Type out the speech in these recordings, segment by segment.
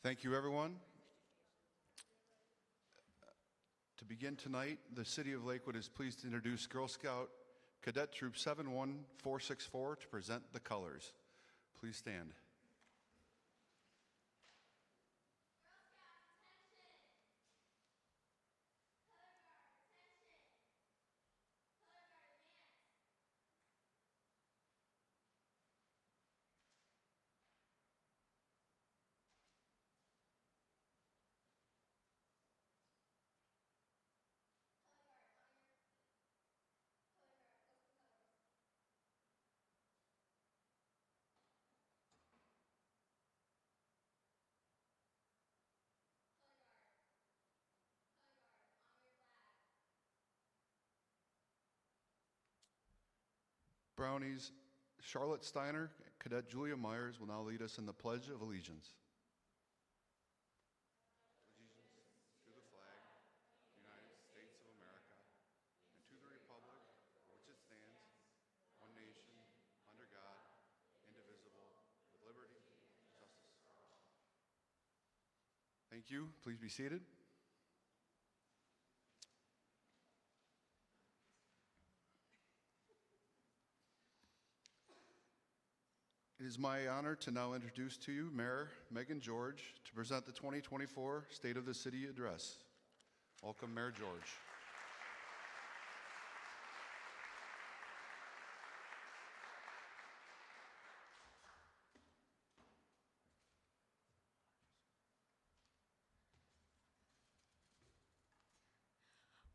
Thank you, everyone. To begin tonight, the City of Lakewood is pleased to introduce Girl Scout Cadet Troop 71464 to present the colors. Please stand. Brownies Charlotte Steiner, Cadet Julia Myers will now lead us in the Pledge of Allegiance. Allegiance to the flag of the United States of America and to the republic for which it stands, one nation, under God, indivisible, with liberty and justice for all. Thank you. Please be seated. It is my honor to now introduce to you Mayor Meghan George to present the 2024 State of the City Address. Welcome, Mayor George.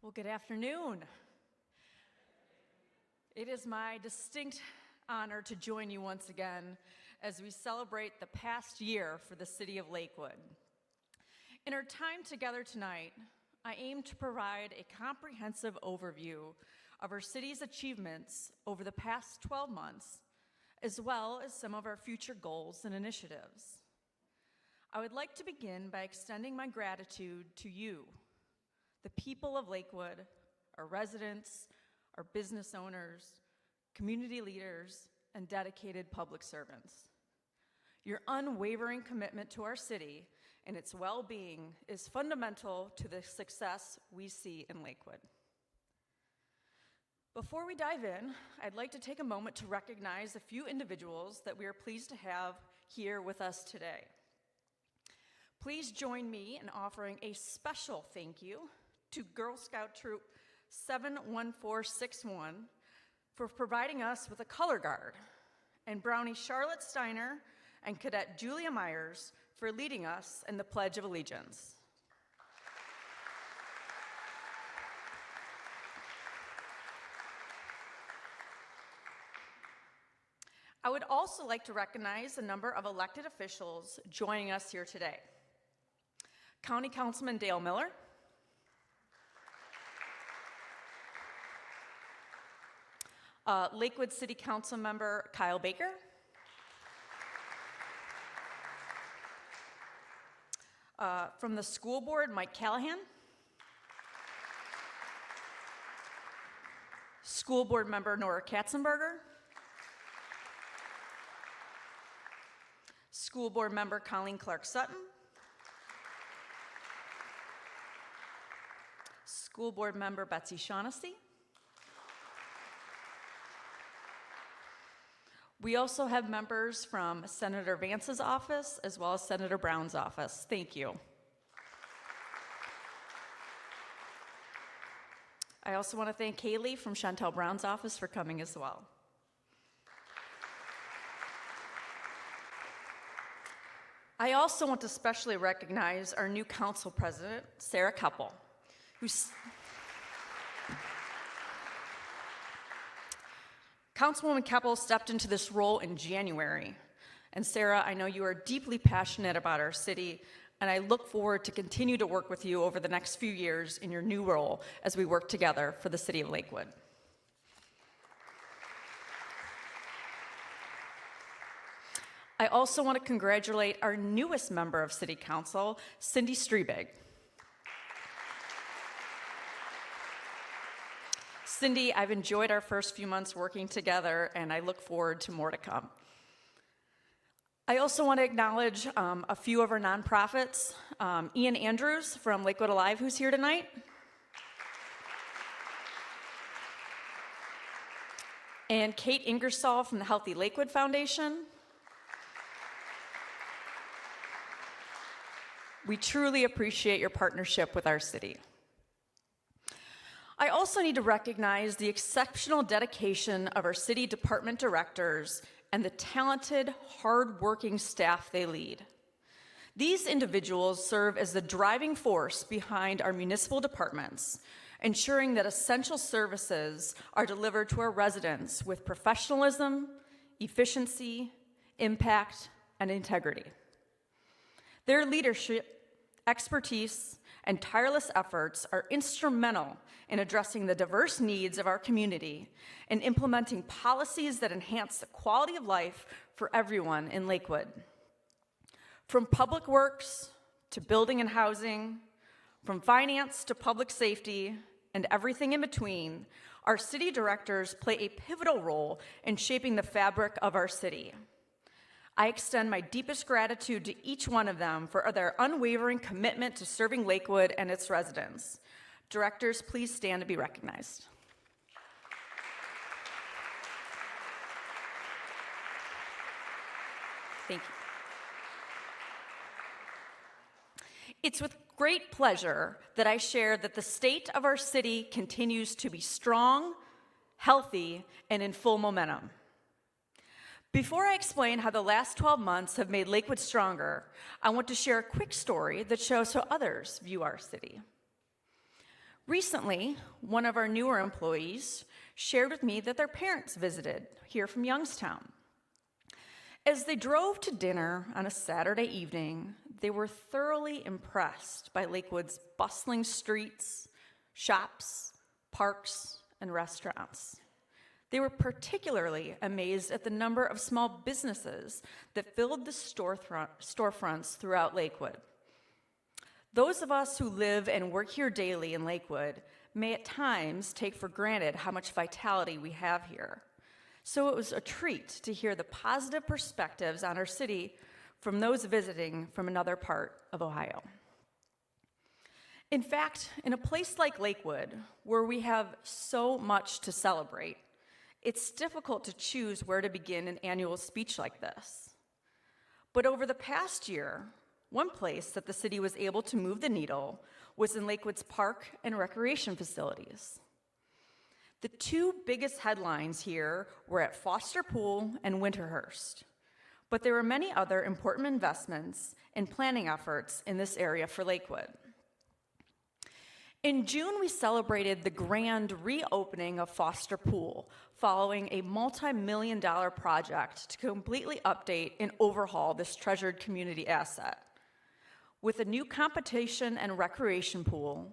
Well, good afternoon. It is my distinct honor to join you once again as we celebrate the past year for the City of Lakewood. In our time together tonight, I aim to provide a comprehensive overview of our city's achievements over the past 12 months, as well as some of our future goals and initiatives. I would like to begin by extending my gratitude to you, the people of Lakewood, our residents, our business owners, community leaders, and dedicated public servants. Your unwavering commitment to our city and its well-being is fundamental to the success we see in Lakewood. Before we dive in, I'd like to take a moment to recognize a few individuals that we are pleased to have here with us today. Please join me in offering a special thank you to Girl Scout Troop 71461 for providing us with a color guard, and Brownie Charlotte Steiner and Cadet Julia Myers for leading us in the Pledge of Allegiance. I would also like to recognize a number of elected officials joining us here today. County Councilman Dale Miller, Lakewood City Council Member Kyle Baker, from the school board, Mike Callahan, school board member Nora Katzenberger, school board member Colleen Clark-Sutton, school board member Betsy Shaughnessy. We also have members from Senator Vance's office as well as Senator Brown's office. Thank you. I also want to thank Kaylee from Chantel Brown's office for coming as well. I also want to specially recognize our new council president, Sarah Keppel, who's Councilwoman Keppel stepped into this role in January. And Sarah, I know you are deeply passionate about our city, and I look forward to continue to work with you over the next few years in your new role as we work together for the City of Lakewood. I also want to congratulate our newest member of City Council, Cindy Strebig. Cindy, I've enjoyed our first few months working together, and I look forward to more to come. I also want to acknowledge a few of our nonprofits. Ian Andrews from Lakewood Alive, who's here tonight. And Kate Ingersoll from the Healthy Lakewood Foundation. We truly appreciate your partnership with our city. I also need to recognize the exceptional dedication of our city department directors and the talented, hard-working staff they lead. These individuals serve as the driving force behind our municipal departments, ensuring that essential services are delivered to our residents with professionalism, efficiency, impact, and integrity. Their leadership, expertise, and tireless efforts are instrumental in addressing the diverse needs of our community and implementing policies that enhance the quality of life for everyone in Lakewood. From public works to building and housing, from finance to public safety, and everything in between, our city directors play a pivotal role in shaping the fabric of our city. I extend my deepest gratitude to each one of them for their unwavering commitment to serving Lakewood and its residents. Directors, please stand to be recognized. Thank you. It's with great pleasure that I share that the state of our city continues to be strong, healthy, and in full momentum. Before I explain how the last 12 months have made Lakewood stronger, I want to share a quick story that shows how others view our city. Recently, one of our newer employees shared with me that their parents visited here from Youngstown. As they drove to dinner on a Saturday evening, they were thoroughly impressed by Lakewood's bustling streets, shops, parks, and restaurants. They were particularly amazed at the number of small businesses that filled the storefronts throughout Lakewood. Those of us who live and work here daily in Lakewood may at times take for granted how much vitality we have here. So it was a treat to hear the positive perspectives on our city from those visiting from another part of Ohio. In fact, in a place like Lakewood, where we have so much to celebrate, it's difficult to choose where to begin an annual speech like this. But over the past year, one place that the city was able to move the needle was in Lakewood's park and recreation facilities. The two biggest headlines here were at Foster Pool and Winterhurst, but there were many other important investments and planning efforts in this area for Lakewood. In June, we celebrated the grand reopening of Foster Pool following a multi-million-dollar project to completely update and overhaul this treasured community asset. With a new competition and recreation pool,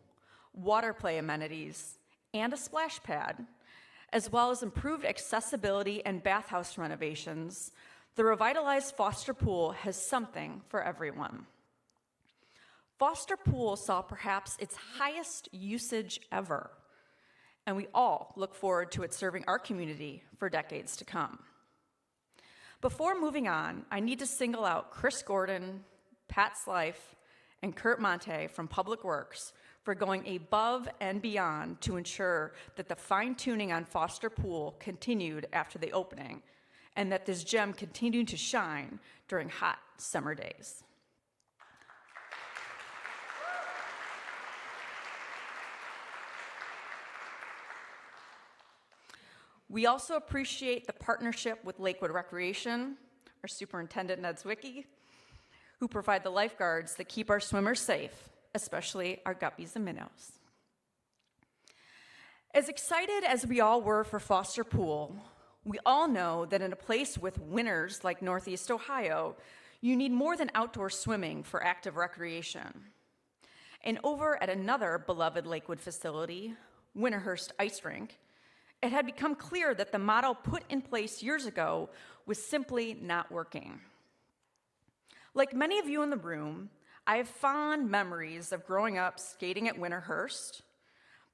water play amenities, and a splash pad, as well as improved accessibility and bathhouse renovations, the revitalized Foster Pool has something for everyone. Foster Pool saw perhaps its highest usage ever, and we all look forward to it serving our community for decades to come. Before moving on, I need to single out Chris Gordon, Pat Slife, and Kurt Monte from Public Works for going above and beyond to ensure that the fine-tuning on Foster Pool continued after the opening, and that this gem continued to shine during hot summer days. We also appreciate the partnership with Lakewood Recreation, our superintendent Ned Zwicky, who provide the lifeguards that keep our swimmers safe, especially our guppies and minnows. As excited as we all were for Foster Pool, we all know that in a place with winters like Northeast Ohio, you need more than outdoor swimming for active recreation. And over at another beloved Lakewood facility, Winterhurst Ice Rink, it had become clear that the model put in place years ago was simply not working. Like many of you in the room, I have fond memories of growing up skating at Winterhurst,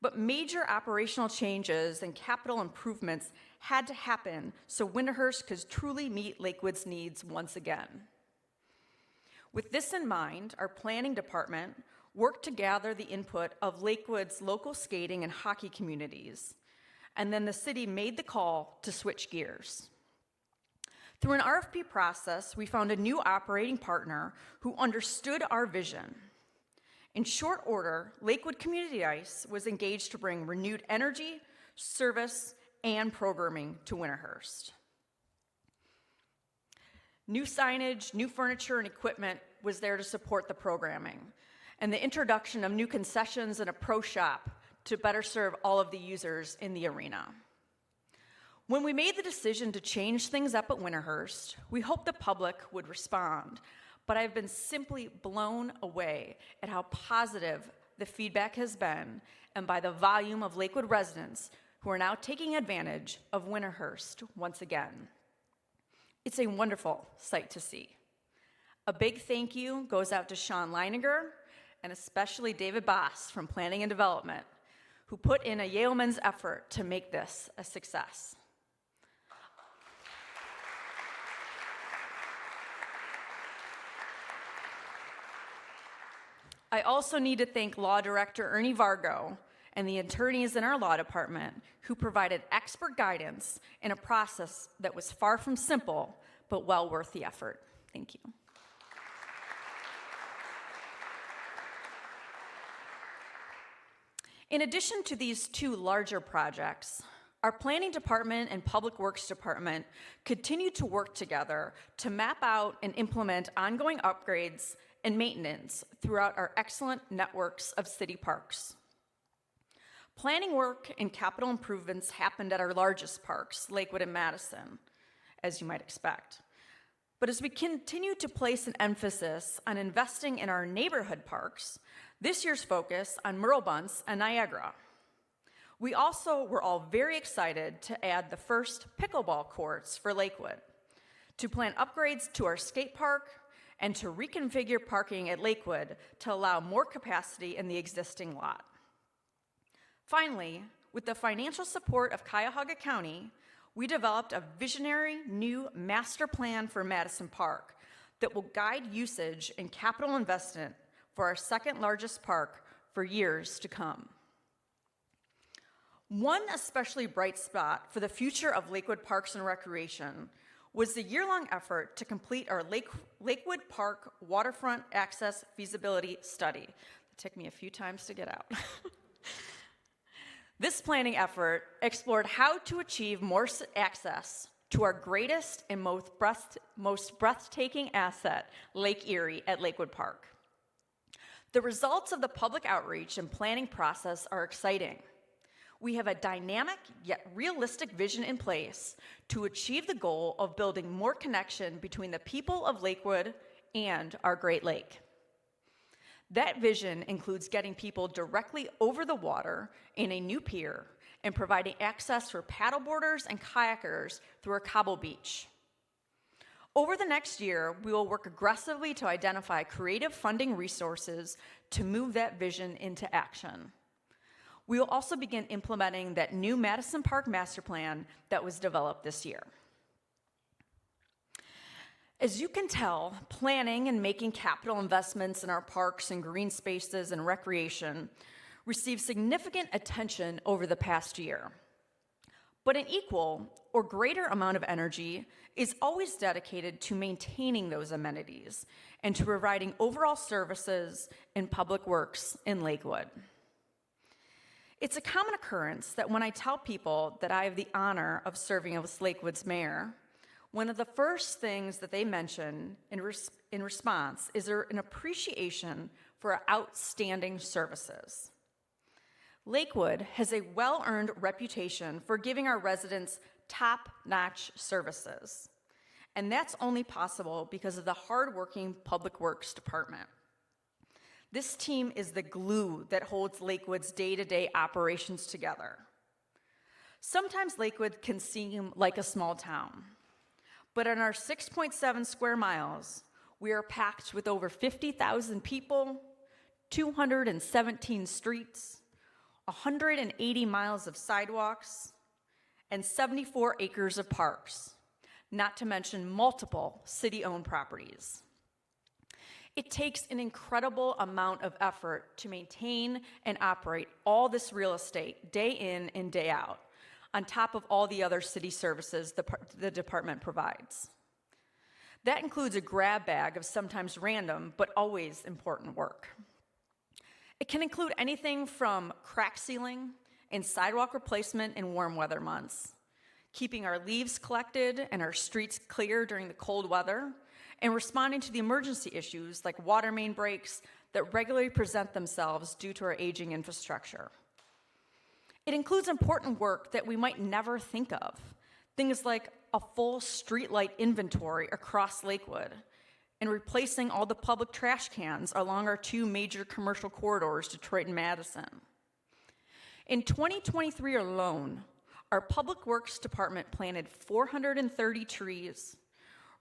but major operational changes and capital improvements had to happen so Winterhurst could truly meet Lakewood's needs once again. With this in mind, our planning department worked to gather the input of Lakewood's local skating and hockey communities, and then the city made the call to switch gears. Through an RFP process, we found a new operating partner who understood our vision. In short order, Lakewood Community Ice was engaged to bring renewed energy, service, and programming to Winterhurst. New signage, new furniture, and equipment was there to support the programming, and the introduction of new concessions and a pro shop to better serve all of the users in the arena. When we made the decision to change things up at Winterhurst, we hoped the public would respond, but I've been simply blown away at how positive the feedback has been and by the volume of Lakewood residents who are now taking advantage of Winterhurst once again. It's a wonderful sight to see. A big thank you goes out to Sean Leininger and especially David Boss from Planning and Development, who put in a yeoman's effort to make this a success. I also need to thank Law Director Ernie Vargo and the attorneys in our law department who provided expert guidance in a process that was far from simple, but well worth the effort. Thank you. In addition to these two larger projects, our planning department and public works department continue to work together to map out and implement ongoing upgrades and maintenance throughout our excellent networks of city parks. Planning work and capital improvements happened at our largest parks, Lakewood and Madison, as you might expect. But as we continue to place an emphasis on investing in our neighborhood parks, this year's focus on Myrtle Bunce and Niagara. We also were all very excited to add the first pickleball courts for Lakewood, to plan upgrades to our skate park, and to reconfigure parking at Lakewood to allow more capacity in the existing lot. Finally, with the financial support of Cuyahoga County, we developed a visionary new master plan for Madison Park that will guide usage and capital investment for our second largest park for years to come. One especially bright spot for the future of Lakewood Parks and Recreation was the year-long effort to complete our Lakewood Park Waterfront Access Feasibility Study. It took me a few times to get out. This planning effort explored how to achieve more access to our greatest and most breathtaking asset, Lake Erie at Lakewood Park. The results of the public outreach and planning process are exciting. We have a dynamic yet realistic vision in place to achieve the goal of building more connection between the people of Lakewood and our Great Lake. That vision includes getting people directly over the water in a new pier and providing access for paddleboarders and kayakers through our cobble beach. Over the next year, we will work aggressively to identify creative funding resources to move that vision into action. We will also begin implementing that new Madison Park Master Plan that was developed this year. As you can tell, planning and making capital investments in our parks and green spaces and recreation received significant attention over the past year. But an equal or greater amount of energy is always dedicated to maintaining those amenities and to providing overall services in public works in Lakewood. It's a common occurrence that when I tell people that I have the honor of serving as Lakewood's mayor, one of the first things that they mention in response is an appreciation for our outstanding services. Lakewood has a well-earned reputation for giving our residents top-notch services, and that's only possible because of the hardworking Public Works Department. This team is the glue that holds Lakewood's day-to-day operations together. Sometimes Lakewood can seem like a small town, but in our 6.7 square miles, we are packed with over 50,000 people, 217 streets, 180 miles of sidewalks, and 74 acres of parks, not to mention multiple city-owned properties. It takes an incredible amount of effort to maintain and operate all this real estate day in and day out, on top of all the other city services the department provides. That includes a grab bag of sometimes random but always important work. It can include anything from crack sealing and sidewalk replacement in warm weather months, keeping our leaves collected and our streets clear during the cold weather, and responding to the emergency issues like water main breaks that regularly present themselves due to our aging infrastructure. It includes important work that we might never think of, things like a full streetlight inventory across Lakewood and replacing all the public trash cans along our two major commercial corridors, Detroit and Madison. In 2023 alone, our Public Works Department planted 430 trees,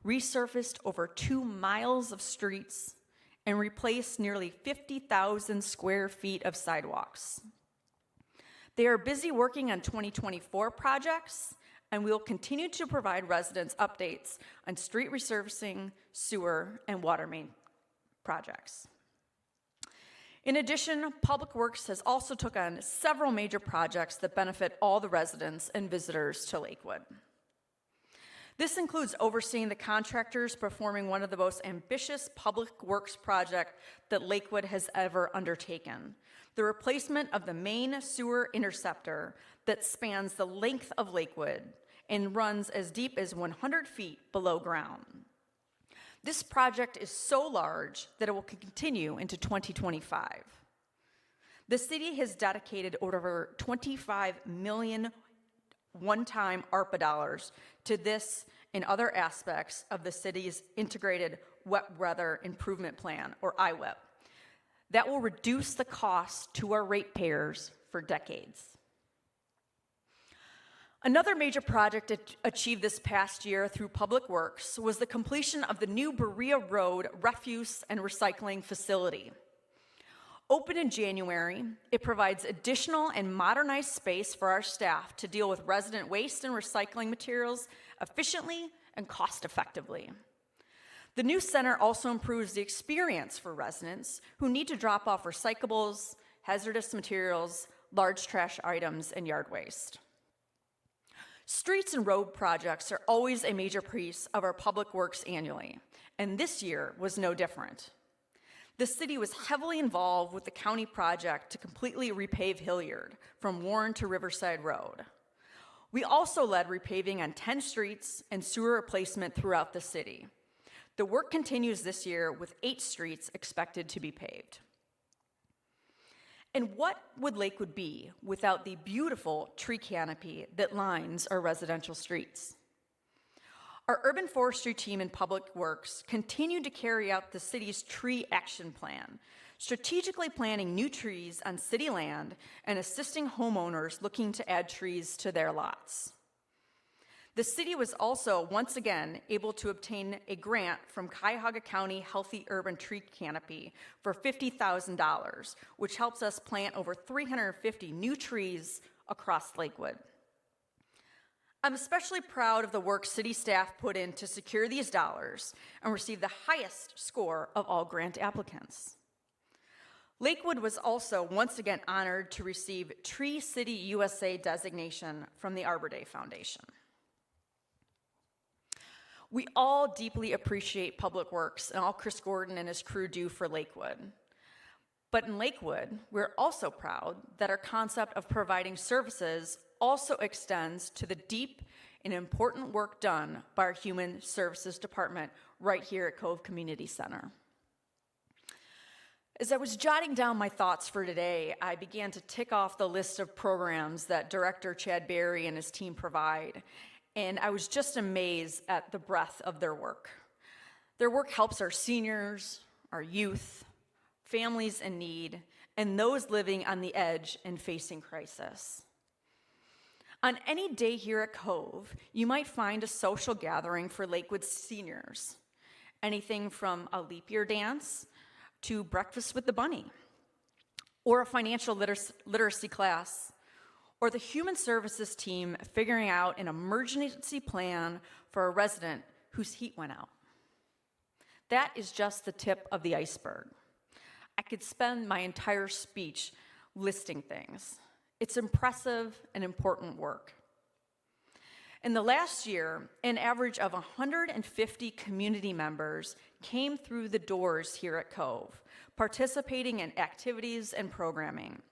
resurfaced over 2 miles of streets, and replaced nearly 50,000 square feet of sidewalks. They are busy working on 2024 projects, and we will continue to provide residents updates on street resurfacing, sewer, and water main projects. In addition, Public Works has also took on several major projects that benefit all the residents and visitors to Lakewood. This includes overseeing the contractors performing one of the most ambitious public works projects that Lakewood has ever undertaken, the replacement of the main sewer interceptor that spans the length of Lakewood and runs as deep as 100 feet below ground. This project is so large that it will continue into 2025. The city has dedicated over $25 million one-time ARPA dollars to this and other aspects of the city's integrated wet weather improvement plan, or IWIP, that will reduce the cost to our ratepayers for decades. Another major project achieved this past year through Public Works was the completion of the new Berea Road refuse and recycling facility. Open in January, it provides additional and modernized space for our staff to deal with resident waste and recycling materials efficiently and cost-effectively. The new center also improves the experience for residents who need to drop off recyclables, hazardous materials, large trash items, and yard waste. Streets and road projects are always a major piece of our public works annually, and this year was no different. The city was heavily involved with the county project to completely repave Hilliard from Warren to Riverside Road. We also led repaving on 10 streets and sewer replacement throughout the city. The work continues this year with 8 streets expected to be paved. And what would Lakewood be without the beautiful tree canopy that lines our residential streets? Our urban forestry team in Public Works continued to carry out the city's tree action plan, strategically planting new trees on city land and assisting homeowners looking to add trees to their lots. The city was also, once again, able to obtain a grant from Cuyahoga County Healthy Urban Tree Canopy for $50,000, which helps us plant over 350 new trees across Lakewood. I'm especially proud of the work city staff put in to secure these dollars and receive the highest score of all grant applicants. Lakewood was also once again honored to receive Tree City USA designation from the Arbor Day Foundation. We all deeply appreciate Public Works and all Chris Gordon and his crew do for Lakewood. But in Lakewood, we're also proud that our concept of providing services also extends to the deep and important work done by our Human Services Department right here at Cove Community Center. As I was jotting down my thoughts for today, I began to tick off the list of programs that Director Chad Berry and his team provide, and I was just amazed at the breadth of their work. Their work helps our seniors, our youth, families in need, and those living on the edge and facing crisis. On any day here at Cove, you might find a social gathering for Lakewood seniors, anything from a leap year dance to breakfast with the bunny, or a financial literacy class, or the human services team figuring out an emergency plan for a resident whose heat went out. That is just the tip of the iceberg. I could spend my entire speech listing things. It's impressive and important work. In the last year, an average of 150 community members came through the doors here at Cove, participating in activities and programming.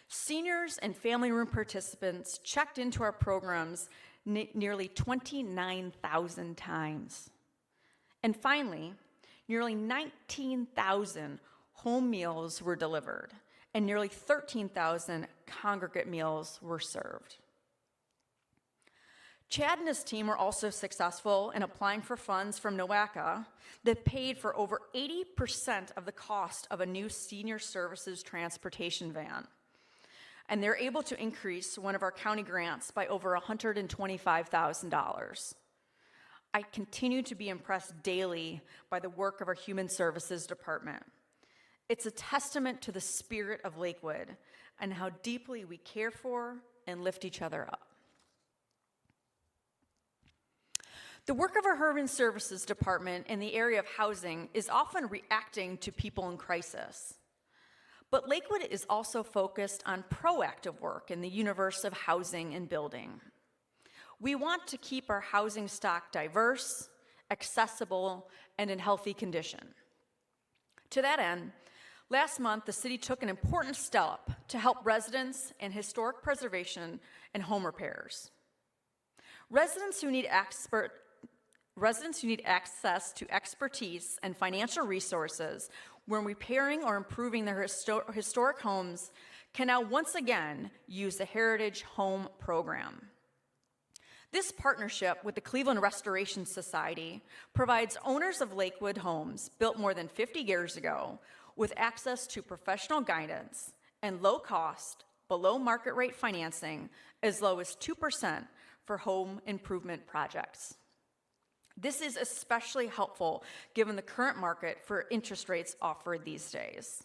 Seniors and family room participants checked into our programs nearly 29,000 times. And finally, nearly 19,000 home meals were delivered, and nearly 13,000 congregate meals were served. Chad and his team were also successful in applying for funds from NOACA that paid for over 80% of the cost of a new senior services transportation van. And they're able to increase one of our county grants by over $125,000. I continue to be impressed daily by the work of our Human Services Department. It's a testament to the spirit of Lakewood and how deeply we care for and lift each other up. The work of our Human Services Department in the area of housing is often reacting to people in crisis. But Lakewood is also focused on proactive work in the universe of housing and building. We want to keep our housing stock diverse, accessible, and in healthy condition. To that end, last month, the city took an important step to help residents in historic preservation and home repairs. Residents who need access to expertise and financial resources when repairing or improving their historic homes can now once again use the Heritage Home Program. This partnership with the Cleveland Restoration Society provides owners of Lakewood homes built more than 50 years ago with access to professional guidance and low-cost, below-market rate financing as low as 2% for home improvement projects. This is especially helpful given the current market for interest rates offered these days.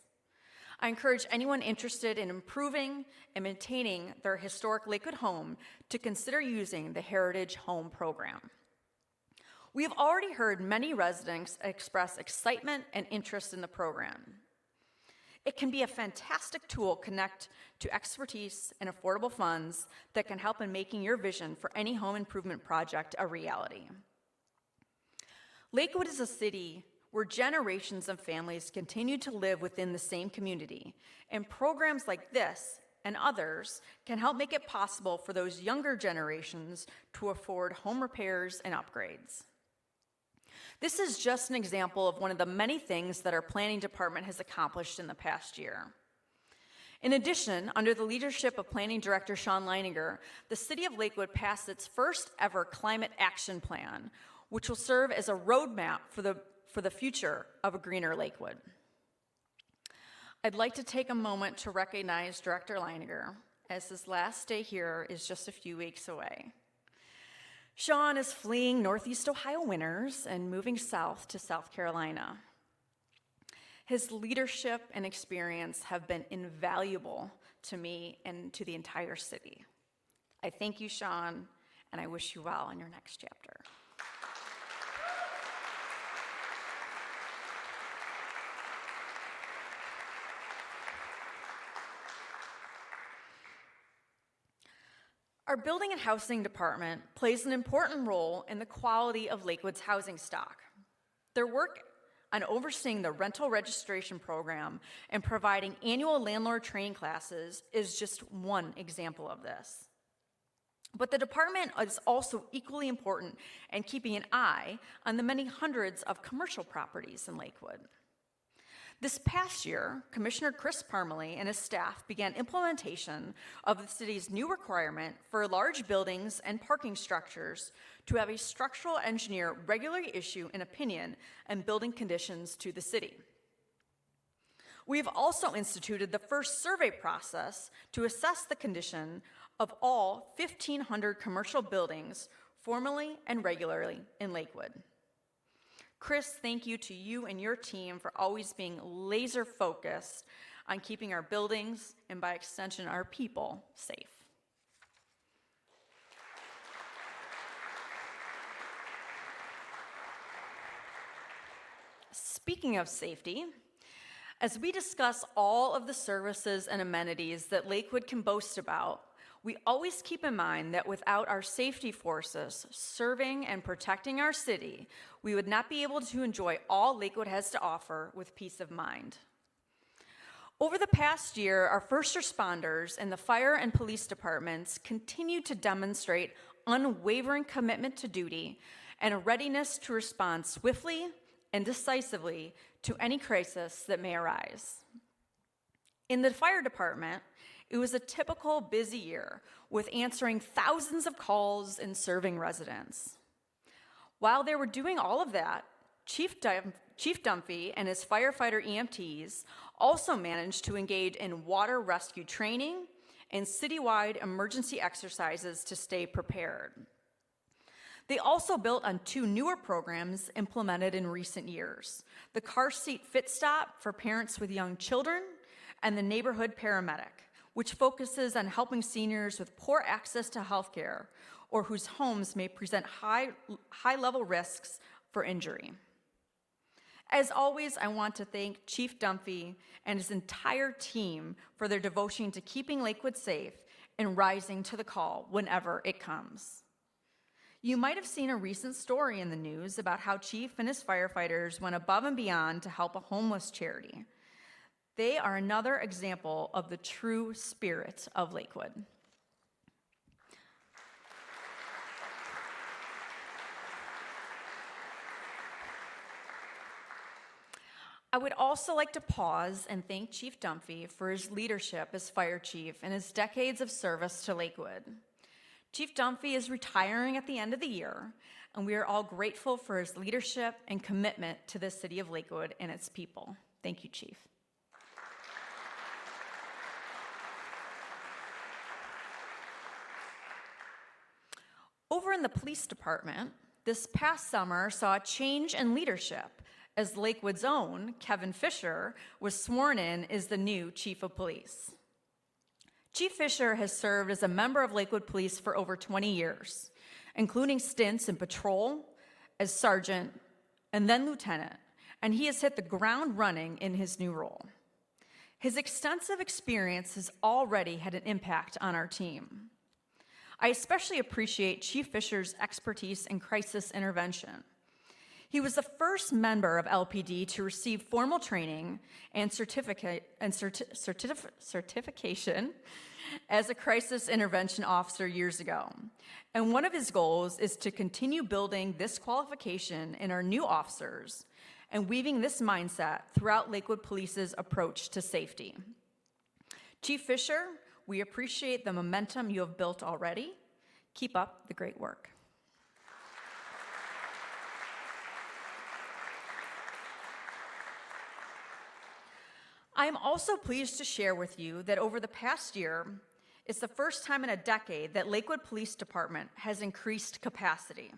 I encourage anyone interested in improving and maintaining their historic Lakewood home to consider using the Heritage Home Program. We have already heard many residents express excitement and interest in the program. It can be a fantastic tool to connect to expertise and affordable funds that can help in making your vision for any home improvement project a reality. Lakewood is a city where generations of families continue to live within the same community, and programs like this and others can help make it possible for those younger generations to afford home repairs and upgrades. This is just an example of one of the many things that our planning department has accomplished in the past year. In addition, under the leadership of Planning Director Sean Leininger, the City of Lakewood passed its first ever Climate Action Plan, which will serve as a roadmap for the future of a greener Lakewood. I'd like to take a moment to recognize Director Leininger, as his last day here is just a few weeks away. Sean is fleeing Northeast Ohio winters and moving south to South Carolina. His leadership and experience have been invaluable to me and to the entire city. I thank you, Sean, and I wish you well in your next chapter. Our Building and Housing Department plays an important role in the quality of Lakewood's housing stock. Their work on overseeing the rental registration program and providing annual landlord training classes is just one example of this. But the department is also equally important in keeping an eye on the many hundreds of commercial properties in Lakewood. This past year, Commissioner Chris Parmalee and his staff began implementation of the city's new requirement for large buildings and parking structures to have a structural engineer regularly issue an opinion on building conditions to the city. We have also instituted the first survey process to assess the condition of all 1,500 commercial buildings formally and regularly in Lakewood. Chris, thank you to you and your team for always being laser focused on keeping our buildings and by extension our people safe. Speaking of safety, as we discuss all of the services and amenities that Lakewood can boast about, we always keep in mind that without our safety forces serving and protecting our city, we would not be able to enjoy all Lakewood has to offer with peace of mind. Over the past year, our first responders and the fire and police departments continue to demonstrate unwavering commitment to duty and a readiness to respond swiftly and decisively to any crisis that may arise. In the fire department, it was a typical busy year with answering thousands of calls and serving residents. While they were doing all of that, Chief Dunphy and his firefighter EMTs also managed to engage in water rescue training and citywide emergency exercises to stay prepared. They also built on 2 newer programs implemented in recent years: the Car Seat Fit Stop for parents with young children and the Neighborhood Paramedic, which focuses on helping seniors with poor access to health care or whose homes may present high-level risks for injury. As always, I want to thank Chief Dunphy and his entire team for their devotion to keeping Lakewood safe and rising to the call whenever it comes. You might have seen a recent story in the news about how Chief and his firefighters went above and beyond to help a homeless charity. They are another example of the true spirit of Lakewood. I would also like to pause and thank Chief Dunphy for his leadership as fire chief and his decades of service to Lakewood. Chief Dunphy is retiring at the end of the year, and we are all grateful for his leadership and commitment to the city of Lakewood and its people. Thank you, Chief. Over in the police department, this past summer saw a change in leadership as Lakewood's own Kevin Fisher was sworn in as the new chief of police. Chief Fisher has served as a member of Lakewood Police for over 20 years, including stints in patrol, as sergeant, and then lieutenant, and he has hit the ground running in his new role. His extensive experience has already had an impact on our team. I especially appreciate Chief Fisher's expertise in crisis intervention. He was the first member of LPD to receive formal training and certification as a crisis intervention officer years ago. And one of his goals is to continue building this qualification in our new officers and weaving this mindset throughout Lakewood Police's approach to safety. Chief Fisher, we appreciate the momentum you have built already. Keep up the great work. I am also pleased to share with you that over the past year, it's the first time in a decade that Lakewood Police Department has increased capacity.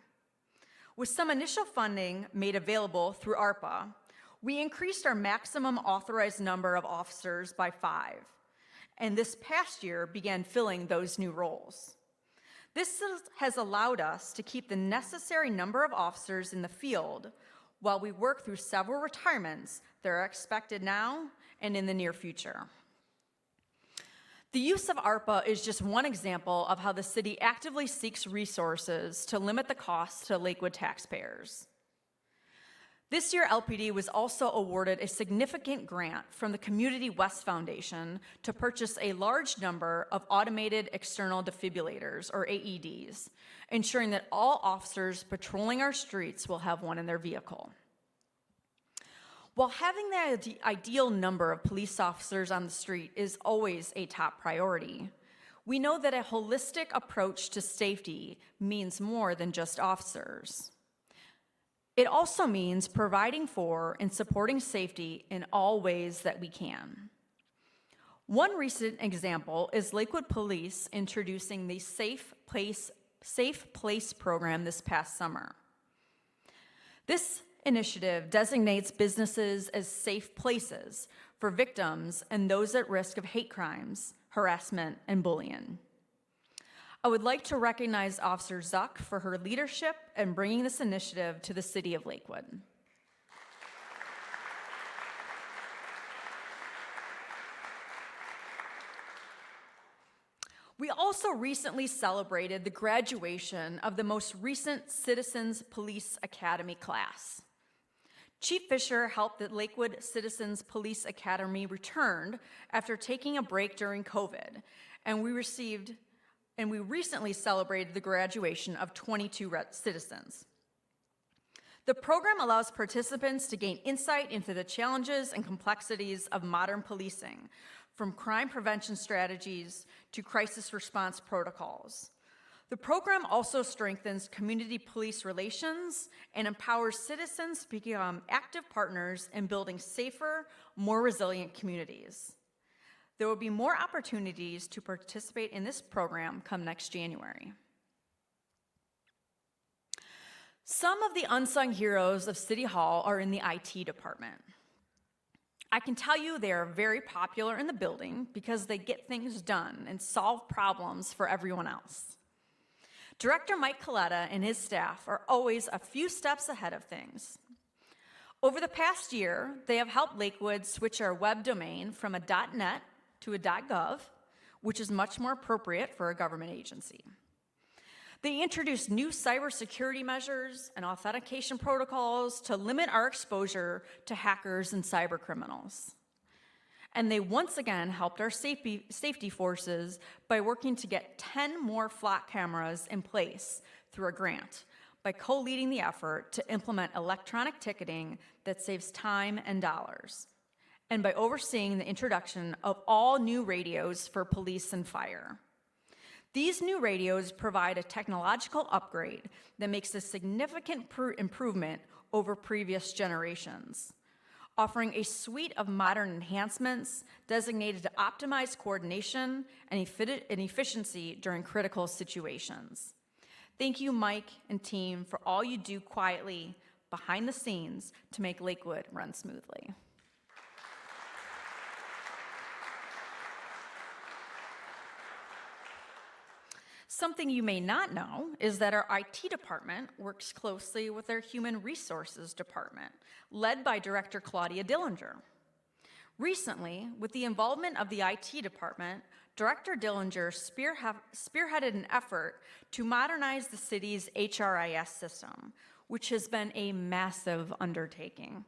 With some initial funding made available through ARPA, we increased our maximum authorized number of officers by 5, and this past year began filling those new roles. This has allowed us to keep the necessary number of officers in the field while we work through several retirements that are expected now and in the near future. The use of ARPA is just one example of how the city actively seeks resources to limit the costs to Lakewood taxpayers. This year, LPD was also awarded a significant grant from the Community West Foundation to purchase a large number of automated external defibrillators, or AEDs, ensuring that all officers patrolling our streets will have one in their vehicle. While having the ideal number of police officers on the street is always a top priority, we know that a holistic approach to safety means more than just officers. It also means providing for and supporting safety in all ways that we can. One recent example is Lakewood Police introducing the Safe Place program this past summer. This initiative designates businesses as safe places for victims and those at risk of hate crimes, harassment, and bullying. I would like to recognize Officer Zuck for her leadership in bringing this initiative to the City of Lakewood. We also recently celebrated the graduation of the most recent Citizens Police Academy class. Chief Fisher helped the Lakewood Citizens Police Academy return after taking a break during COVID, and we recently celebrated the graduation of 22 citizens. The program allows participants to gain insight into the challenges and complexities of modern policing, from crime prevention strategies to crisis response protocols. The program also strengthens community police relations and empowers citizens to become active partners in building safer, more resilient communities. There will be more opportunities to participate in this program come next January. Some of the unsung heroes of City Hall are in the IT department. I can tell you they are very popular in the building because they get things done and solve problems for everyone else. Director Mike Coletta and his staff are always a few steps ahead of things. Over the past year, they have helped Lakewood switch our web domain from a .net to a .gov, which is much more appropriate for a government agency. They introduced new cybersecurity measures and authentication protocols to limit our exposure to hackers and cyber criminals. And they once again helped our safety forces by working to get 10 more flock cameras in place through a grant, by co-leading the effort to implement electronic ticketing that saves time and dollars, and by overseeing the introduction of all new radios for police and fire. These new radios provide a technological upgrade that makes a significant improvement over previous generations, offering a suite of modern enhancements designated to optimize coordination and efficiency during critical situations. Thank you, Mike and team, for all you do quietly behind the scenes to make Lakewood run smoothly. Something you may not know is that our IT department works closely with our Human Resources department, led by Director Claudia Dillinger. Recently, with the involvement of the IT department, Director Dillinger spearheaded an effort to modernize the city's HRIS system, which has been a massive undertaking,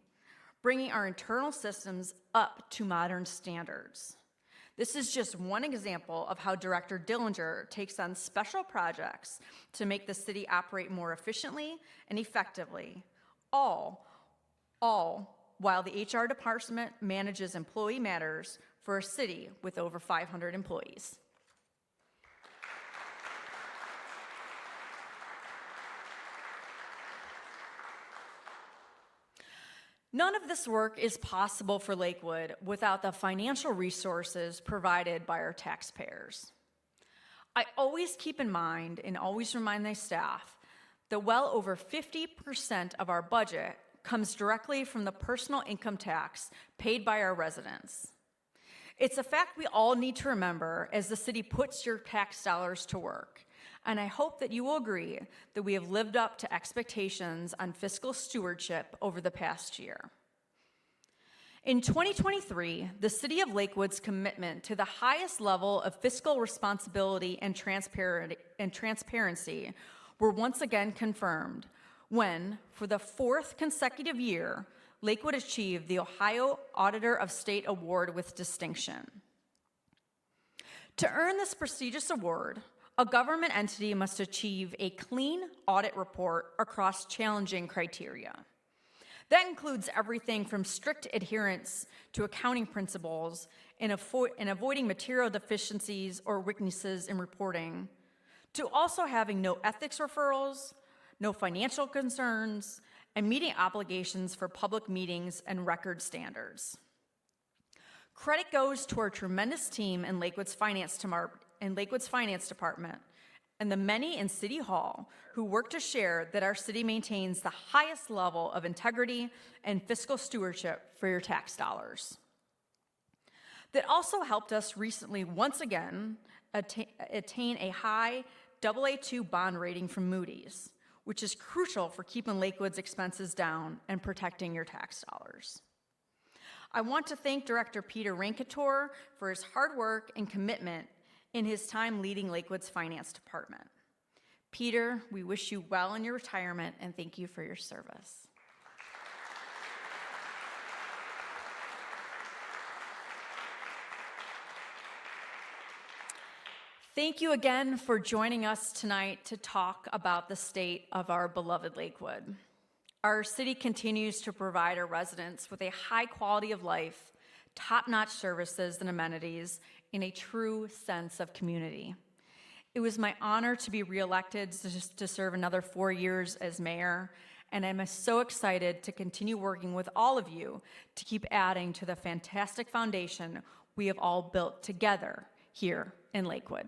bringing our internal systems up to modern standards. This is just one example of how Director Dillinger takes on special projects to make the city operate more efficiently and effectively, all while the HR department manages employee matters for a city with over 500 employees. None of this work is possible for Lakewood without the financial resources provided by our taxpayers. I always keep in mind and always remind my staff that well over 50% of our budget comes directly from the personal income tax paid by our residents. It's a fact we all need to remember as the city puts your tax dollars to work. And I hope that you will agree that we have lived up to expectations on fiscal stewardship over the past year. In 2023, the City of Lakewood's commitment to the highest level of fiscal responsibility and transparency were once again confirmed when, for the fourth consecutive year, Lakewood achieved the Ohio Auditor of State Award with distinction. To earn this prestigious award, a government entity must achieve a clean audit report across challenging criteria. That includes everything from strict adherence to accounting principles and avoiding material deficiencies or weaknesses in reporting, to also having no ethics referrals, no financial concerns, and meeting obligations for public meetings and record standards. Credit goes to our tremendous team in Lakewood's finance department, and the many in City Hall who work to share that our city maintains the highest level of integrity and fiscal stewardship for your tax dollars. That also helped us recently once again attain a high AA2 bond rating from Moody's, which is crucial for keeping Lakewood's expenses down and protecting your tax dollars. I want to thank Director Peter Rankator for his hard work and commitment in his time leading Lakewood's finance department. Peter, we wish you well in your retirement and thank you for your service. Thank you again for joining us tonight to talk about the state of our beloved Lakewood. Our city continues to provide our residents with a high quality of life, top-notch services and amenities, and a true sense of community. It was my honor to be reelected to serve another 4 years as mayor, and I'm so excited to continue working with all of you to keep adding to the fantastic foundation we have all built together here in Lakewood.